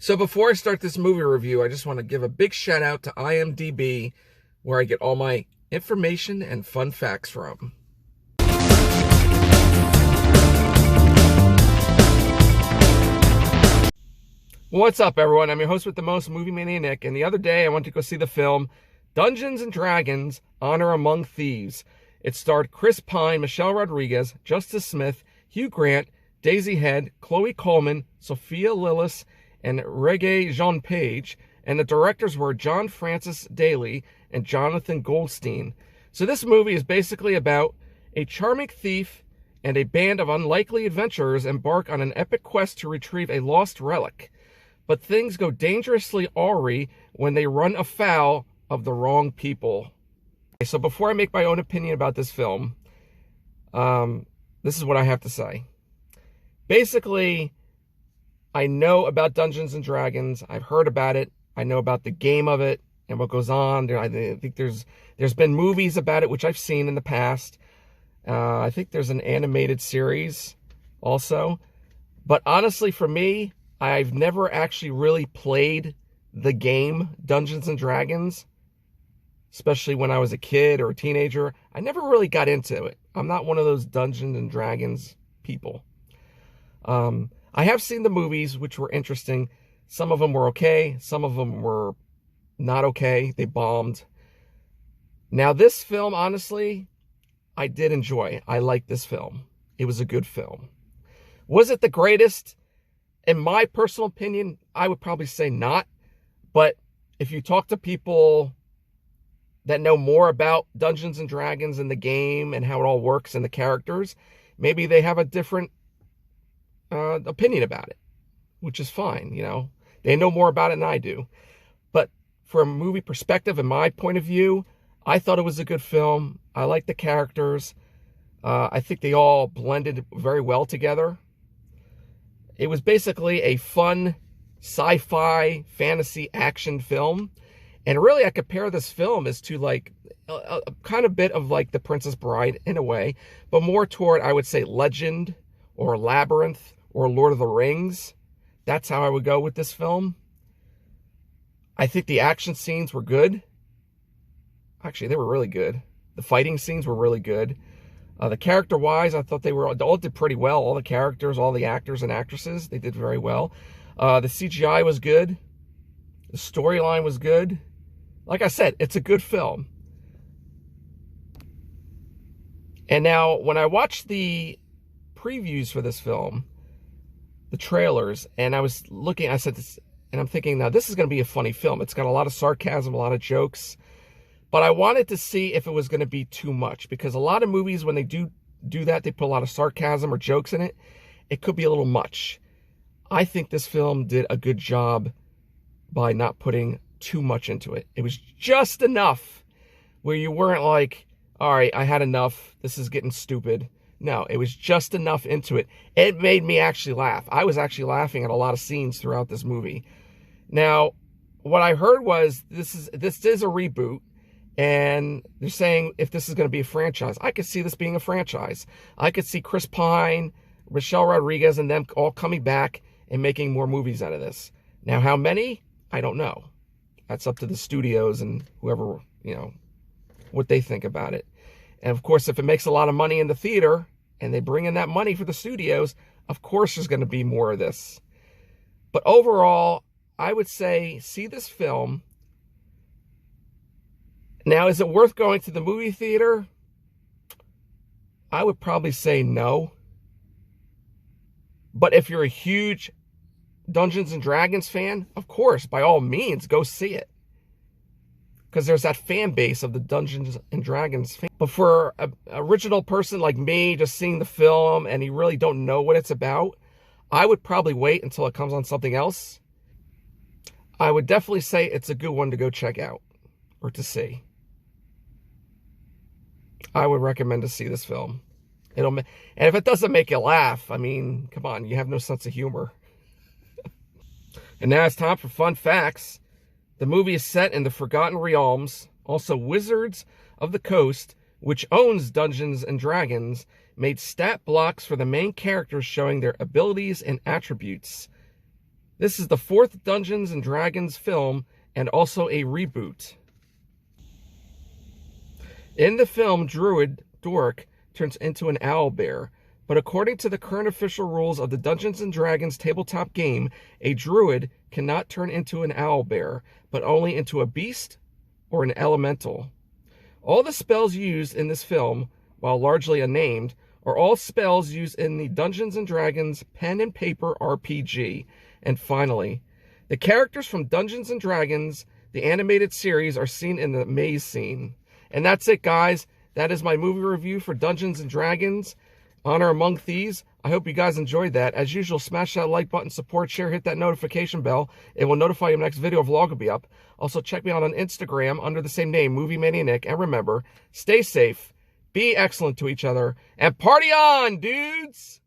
So before I start this movie review, I just want to give a big shout out to IMDb, where I get all my information and fun facts from. What's up, everyone? I'm your host with the most, Movie Mania Nick, and the other day I went to go see the film Dungeons and Dragons: Honor Among Thieves. It starred Chris Pine, Michelle Rodriguez, Justice Smith, Hugh Grant, Daisy Head, Chloe Coleman, Sophia Lillis, and Rege Page, and the directors were John Francis Daley and Jonathan Goldstein. So this movie is basically about a charming thief and a band of unlikely adventurers embark on an epic quest to retrieve a lost relic. But things go dangerously awry when they run afoul of the wrong people. So before I make my own opinion about this film, this is what I have to say. Basically, I know about Dungeons and Dragons. I've heard about it. I know about the game of it and what goes on. I think there's been movies about it, which I've seen in the past. I think there's an animated series also. But honestly, for me, I've never actually really played the game Dungeons and Dragons, especially when I was a kid or a teenager. I never really got into it. I'm not one of those Dungeons and Dragons people. I have seen the movies, which were interesting. Some of them were okay. Some of them were not okay. They bombed. Now, this film, honestly, I did enjoy. I liked this film. It was a good film. Was it the greatest? In my personal opinion, I would probably say not. But if you talk to people that know more about Dungeons and Dragons and the game and how it all works and the characters, maybe they have a different opinion about it, which is fine. You know, they know more about it than I do. But from a movie perspective, in my point of view, I thought it was a good film. I like the characters. I think they all blended very well together. It was basically a fun sci-fi fantasy action film. And really, I compare this film as to like a kind of bit of like The Princess Bride in a way, but more toward, I would say, Legend or Labyrinth or Lord of the Rings. That's how I would go with this film. I think the action scenes were good. Actually, they were really good. The fighting scenes were really good. The character-wise, I thought they all did pretty well. All the characters, all the actors and actresses, they did very well. The CGI was good. The storyline was good. Like I said, it's a good film. And now, when I watched the previews for this film, the trailers, and I was looking, I said this, and I'm thinking, now this is going to be a funny film. It's got a lot of sarcasm, a lot of jokes. But I wanted to see if it was going to be too much, because a lot of movies, when they do that, they put a lot of sarcasm or jokes in it. It could be a little much. I think this film did a good job by not putting too much into it. It was just enough where you weren't like, all right, I had enough. This is getting stupid. No, it was just enough into it. It made me actually laugh. I was actually laughing at a lot of scenes throughout this movie. Now, what I heard was this is a reboot. And they're saying if this is going to be a franchise, I could see this being a franchise. I could see Chris Pine, Michelle Rodriguez, and them all coming back and making more movies out of this. Now, how many? I don't know. That's up to the studios and whoever, you know, what they think about it. And of course, if it makes a lot of money in the theater and they bring in that money for the studios, of course there's going to be more of this. But overall, I would say see this film. Now, is it worth going to the movie theater? I would probably say no. But if you're a huge Dungeons and Dragons fan, of course, by all means, go see it. Because there's that fan base of the Dungeons and Dragons fan. But for an original person like me, just seeing the film and you really don't know what it's about, I would probably wait until it comes on something else. I would definitely say it's a good one to go check out or to see. I would recommend to see this film. And if it doesn't make you laugh, I mean, come on, you have no sense of humor. And now it's time for fun facts. The movie is set in the Forgotten Realms. Also, Wizards of the Coast, which owns Dungeons and Dragons, made stat blocks for the main characters showing their abilities and attributes. This is the 4th Dungeons & Dragons film and also a reboot. In the film, Druid Dork turns into an owlbear, but according to the current official rules of the Dungeons & Dragons tabletop game, a druid cannot turn into an owlbear, but only into a beast or an elemental. All the spells used in this film, while largely unnamed, are all spells used in the Dungeons & Dragons pen and paper RPG. And finally, the characters from Dungeons & Dragons, the animated series, are seen in the maze scene. And that's it, guys. That is my movie review for Dungeons & Dragons, Honor Among Thieves. I hope you guys enjoyed that. As usual, smash that like button, support, share, hit that notification bell. It will notify you when the next video or vlog will be up. Also, check me out on Instagram under the same name, Movie Mania Nick. And remember, stay safe, be excellent to each other, and party on, dudes!